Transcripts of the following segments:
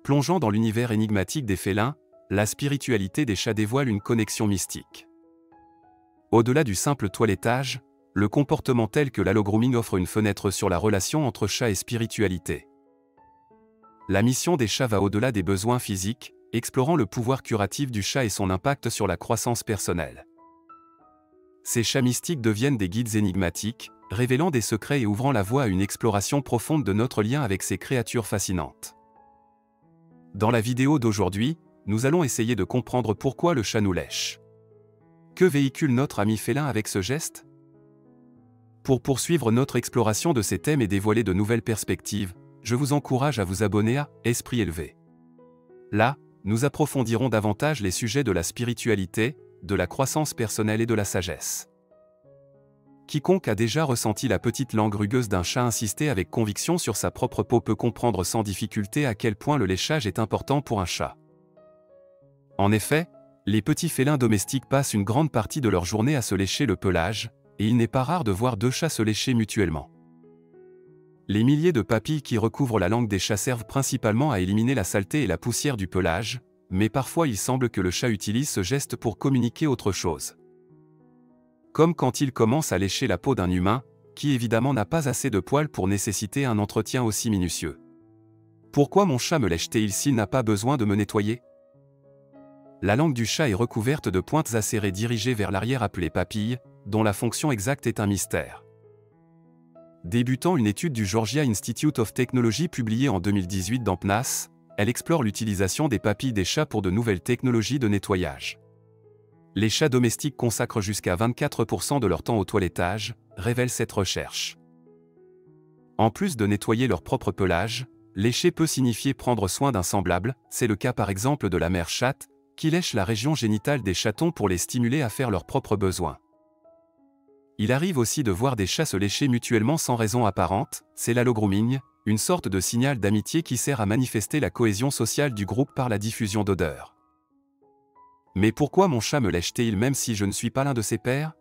Plongeant dans l'univers énigmatique des félins, la spiritualité des chats dévoile une connexion mystique. Au-delà du simple toilettage, le comportement tel que l'allogrooming offre une fenêtre sur la relation entre chat et spiritualité. La mission des chats va au-delà des besoins physiques, explorant le pouvoir curatif du chat et son impact sur la croissance personnelle. Ces chats mystiques deviennent des guides énigmatiques, révélant des secrets et ouvrant la voie à une exploration profonde de notre lien avec ces créatures fascinantes. Dans la vidéo d'aujourd'hui, nous allons essayer de comprendre pourquoi le chat nous lèche. Que véhicule notre ami félin avec ce geste? Pour poursuivre notre exploration de ces thèmes et dévoiler de nouvelles perspectives, je vous encourage à vous abonner à Esprit élevé. Là, nous approfondirons davantage les sujets de la spiritualité, de la croissance personnelle et de la sagesse. Quiconque a déjà ressenti la petite langue rugueuse d'un chat insister avec conviction sur sa propre peau peut comprendre sans difficulté à quel point le léchage est important pour un chat. En effet, les petits félins domestiques passent une grande partie de leur journée à se lécher le pelage, et il n'est pas rare de voir deux chats se lécher mutuellement. Les milliers de papilles qui recouvrent la langue des chats servent principalement à éliminer la saleté et la poussière du pelage, mais parfois il semble que le chat utilise ce geste pour communiquer autre chose. Comme quand il commence à lécher la peau d'un humain, qui évidemment n'a pas assez de poils pour nécessiter un entretien aussi minutieux. Pourquoi mon chat me lèche-t-il s'il n'a pas besoin de me nettoyer? La langue du chat est recouverte de pointes acérées dirigées vers l'arrière appelées papilles, dont la fonction exacte est un mystère. Débutant une étude du Georgia Institute of Technology publiée en 2018 dans PNAS, elle explore l'utilisation des papilles des chats pour de nouvelles technologies de nettoyage. Les chats domestiques consacrent jusqu'à 24% de leur temps au toilettage, révèle cette recherche. En plus de nettoyer leur propre pelage, lécher peut signifier prendre soin d'un semblable, c'est le cas par exemple de la mère chatte, qui lèche la région génitale des chatons pour les stimuler à faire leurs propres besoins. Il arrive aussi de voir des chats se lécher mutuellement sans raison apparente, c'est l'allogrooming, une sorte de signal d'amitié qui sert à manifester la cohésion sociale du groupe par la diffusion d'odeurs. Mais pourquoi mon chat me lèche-t-il même si je ne suis pas l'un de ses pairs?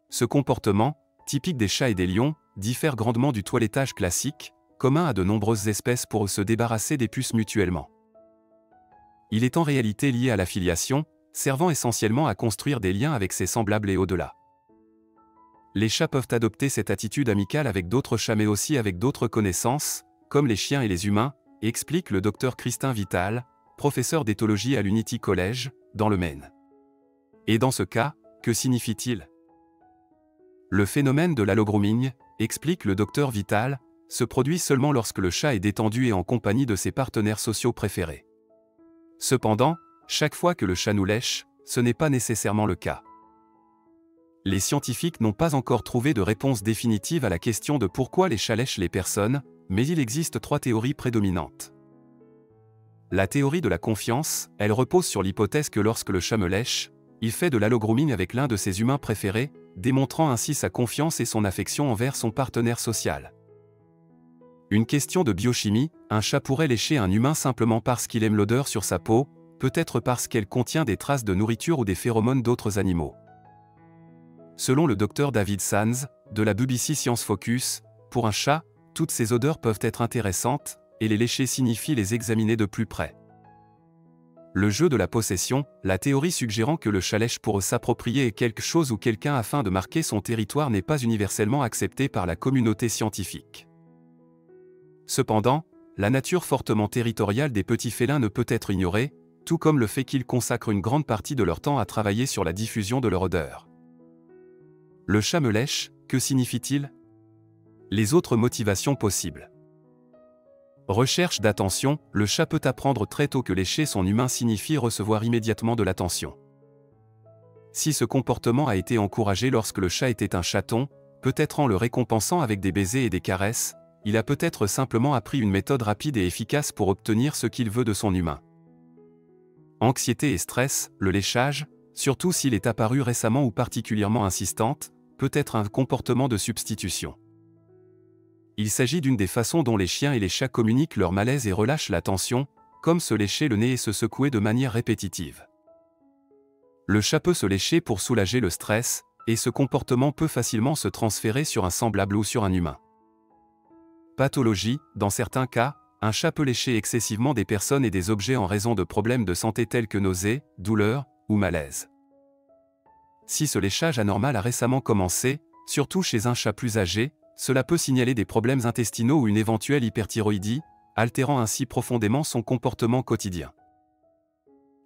Ce comportement, typique des chats et des lions, diffère grandement du toilettage classique, commun à de nombreuses espèces pour se débarrasser des puces mutuellement. Il est en réalité lié à l'affiliation, servant essentiellement à construire des liens avec ses semblables et au-delà. Les chats peuvent adopter cette attitude amicale avec d'autres chats mais aussi avec d'autres connaissances, comme les chiens et les humains, explique le Dr Christin Vital, professeur d'éthologie à l'Unity College, dans le Maine. Et dans ce cas, que signifie-t-il? Le phénomène de l'allogrooming, explique le Dr Vital, se produit seulement lorsque le chat est détendu et en compagnie de ses partenaires sociaux préférés. Cependant, chaque fois que le chat nous lèche, ce n'est pas nécessairement le cas. Les scientifiques n'ont pas encore trouvé de réponse définitive à la question de pourquoi les chats lèchent les personnes, mais il existe trois théories prédominantes. La théorie de la confiance, elle repose sur l'hypothèse que lorsque le chat me lèche, il fait de l'allogrooming avec l'un de ses humains préférés, démontrant ainsi sa confiance et son affection envers son partenaire social. Une question de biochimie, un chat pourrait lécher un humain simplement parce qu'il aime l'odeur sur sa peau, peut-être parce qu'elle contient des traces de nourriture ou des phéromones d'autres animaux. Selon le docteur David Sands, de la BBC Science Focus, pour un chat, toutes ces odeurs peuvent être intéressantes, et les lécher signifie les examiner de plus près. Le jeu de la possession, la théorie suggérant que le chat lèche pour s'approprier quelque chose ou quelqu'un afin de marquer son territoire n'est pas universellement acceptée par la communauté scientifique. Cependant, la nature fortement territoriale des petits félins ne peut être ignorée, tout comme le fait qu'ils consacrent une grande partie de leur temps à travailler sur la diffusion de leur odeur. Le chat me lèche, que signifie-t-il? Les autres motivations possibles. Recherche d'attention, le chat peut apprendre très tôt que lécher son humain signifie recevoir immédiatement de l'attention. Si ce comportement a été encouragé lorsque le chat était un chaton, peut-être en le récompensant avec des baisers et des caresses, il a peut-être simplement appris une méthode rapide et efficace pour obtenir ce qu'il veut de son humain. Anxiété et stress, le léchage, surtout s'il est apparu récemment ou particulièrement insistante, peut être un comportement de substitution. Il s'agit d'une des façons dont les chiens et les chats communiquent leur malaise et relâchent la tension, comme se lécher le nez et se secouer de manière répétitive. Le chat peut se lécher pour soulager le stress, et ce comportement peut facilement se transférer sur un semblable ou sur un humain. Pathologie, dans certains cas, un chat peut lécher excessivement des personnes et des objets en raison de problèmes de santé tels que nausées, douleurs ou malaise. Si ce léchage anormal a récemment commencé, surtout chez un chat plus âgé, cela peut signaler des problèmes intestinaux ou une éventuelle hyperthyroïdie, altérant ainsi profondément son comportement quotidien.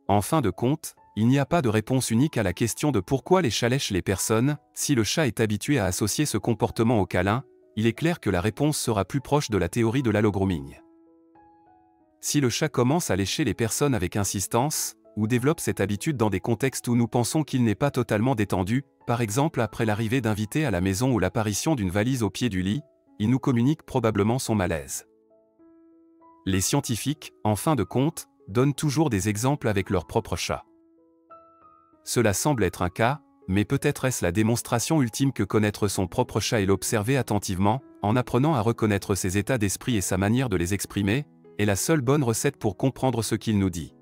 En fin de compte, il n'y a pas de réponse unique à la question de pourquoi les chats lèchent les personnes. Si le chat est habitué à associer ce comportement au câlin, il est clair que la réponse sera plus proche de la théorie de l'allogrooming. Si le chat commence à lécher les personnes avec insistance, ou développe cette habitude dans des contextes où nous pensons qu'il n'est pas totalement détendu, par exemple après l'arrivée d'invités à la maison ou l'apparition d'une valise au pied du lit, il nous communique probablement son malaise. Les scientifiques, en fin de compte, donnent toujours des exemples avec leur propre chat. Cela semble être un cas, mais peut-être est-ce la démonstration ultime que connaître son propre chat et l'observer attentivement, en apprenant à reconnaître ses états d'esprit et sa manière de les exprimer, est la seule bonne recette pour comprendre ce qu'il nous dit.